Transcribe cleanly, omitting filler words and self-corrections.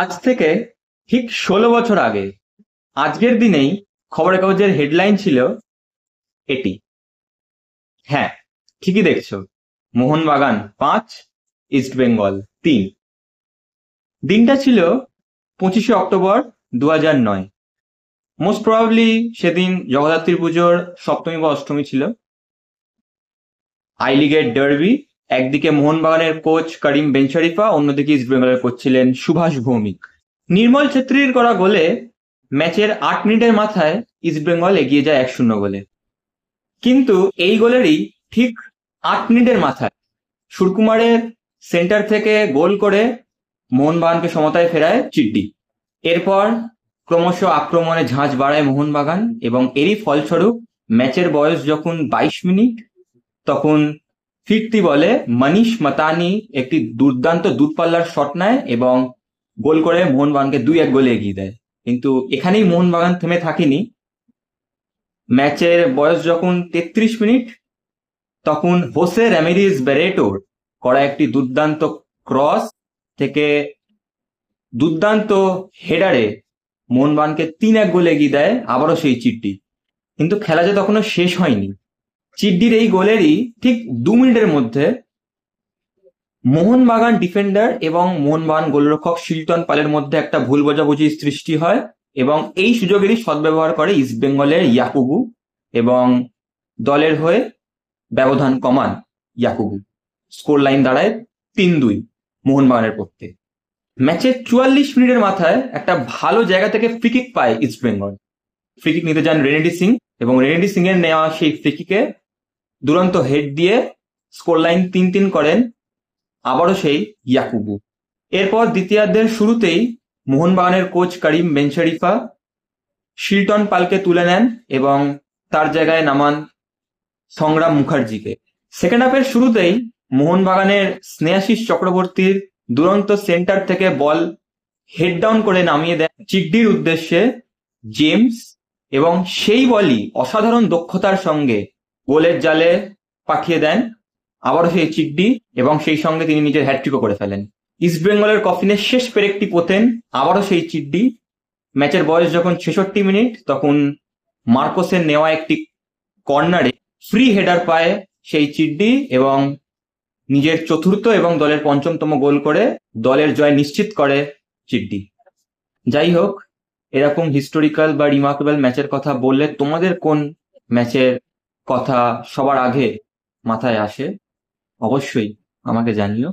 আজ থেকে ঠিক 16 বছর আগে আজকের দিনেই খবরের কাগজের হেডলাইন ছিল এটি। হ্যাঁ, ঠিকই দেখছো, মোহনবাগান 5, ইস্টবেঙ্গল 3। দিনটা ছিল 25শে অক্টোবর 2009। মোস্ট প্রবাবলি সেদিন জগদ্ধাত্রী পুজোর সপ্তমী বা অষ্টমী ছিল। আই লিগের ডার্বি, একদিকে মোহনবাগানের কোচ করিম বেনশরিফা, অন্যদিকে ইস্টবেঙ্গলের কোচ ছিলেন সুভাষ ভৌমিক। নির্মল ছেত্রীর করা গোলে ম্যাচের 8 মিনিটের মাথায় ইস্টবেঙ্গল এগিয়ে যায় 1-0 গোলে। কিন্তু এই গোলেরই ঠিক 8 মিনিটের মাথায় সুরকুমারের সেন্টার থেকে গোল করে মোহনবাগানকে সমতায় ফেরায় চিড্ডি। এরপর ক্রমশ আক্রমণে ঝাঁজ বাড়ায় মোহনবাগান এবং এরই ফলস্বরূপ ম্যাচের বয়স যখন 22 মিনিট, তখন ফিরতি বলে মনীষ মাতানি একটি দুর্দান্ত দূরপাল্লার শট নেয় এবং গোল করে মোহনবাগানকে 2-1 গোলে এগিয়ে দেয়। কিন্তু এখানেই মোহনবাগান থেমে থাকেনি। ম্যাচের বয়স যখন 33 মিনিট, তখন হোসে রামিরেজ বেরেটোর করা একটি দুর্দান্ত ক্রস থেকে দুর্দান্ত হেডারে মোহনবাগানকে 3-1 গোলে এগিয়ে দেয় আবারও সেই চিড্ডি। কিন্তু খেলা যে তখনও শেষ হয়নি। চিড্ডির এই গোলেরই ঠিক 2 মিনিটের মধ্যে মোহনবাগান ডিফেন্ডার এবং মোহনবাগান গোলরক্ষক শিলটন পালের মধ্যে একটা ভুল বোঝাবুঝির সৃষ্টি হয় এবং এই সুযোগেরই সদ্ব্যবহার করে ইস্টবেঙ্গলের ইয়াকুবু এবং দলের হয়ে ব্যবধান কমান ইয়াকুবু। স্কোর লাইন দাঁড়ায় 3-2 মোহনবাগানের পক্ষে। ম্যাচের 44 মিনিটের মাথায় একটা ভালো জায়গা থেকে ফ্রিকিক পায় ইস্টবেঙ্গল। ফ্রিকিক নিতে যান রেনেডি সিং এবং রেনেডি সিং এর নেওয়া সেই ফ্রিকিকে দুরন্ত হেড দিয়ে স্কোর লাইন 3-3 করেন আবারও সেই ইয়াকুবু। এরপর দ্বিতীয়ার্ধের শুরুতেই মোহনবাগানের কোচ করিম বেনশরিফা শিলটন পালকে তুলে নেন এবং তার জায়গায় নামান সংগ্রাম মুখার্জিকে। সেকেন্ড হাফের শুরুতেই মোহনবাগানের স্নেহাশিস চক্রবর্তীর দুরন্ত সেন্টার থেকে বল হেড ডাউন করে নামিয়ে দেন চিড্ডির উদ্দেশ্যে জেমস এবং সেই বলই অসাধারণ দক্ষতার সঙ্গে গোলের জালে পাঠিয়ে দেন আবারও সেই চিড্ডি এবং সেই সঙ্গে তিনি নিজের হ্যাটট্রিকও করে ফেলেন। ইস্টবেঙ্গলের কফিনের শেষ পেরেকটি পোতেন আবারও সেই চিড্ডি। ম্যাচের বয়স যখন 66 মিনিট, তখন মার্কোসের নেওয়া একটি কর্নারে ফ্রি হেডার পায় সেই চিড্ডি এবং নিজের চতুর্থ এবং দলের 5ম গোল করে দলের জয় নিশ্চিত করে চিড্ডি। যাই হোক, এরকম হিস্টোরিক্যাল বা রিমার্কেবল ম্যাচের কথা বললে তোমাদের কোন ম্যাচের কথা সবার আগে মাথায় আসে অবশ্যই আমাকে জানিও।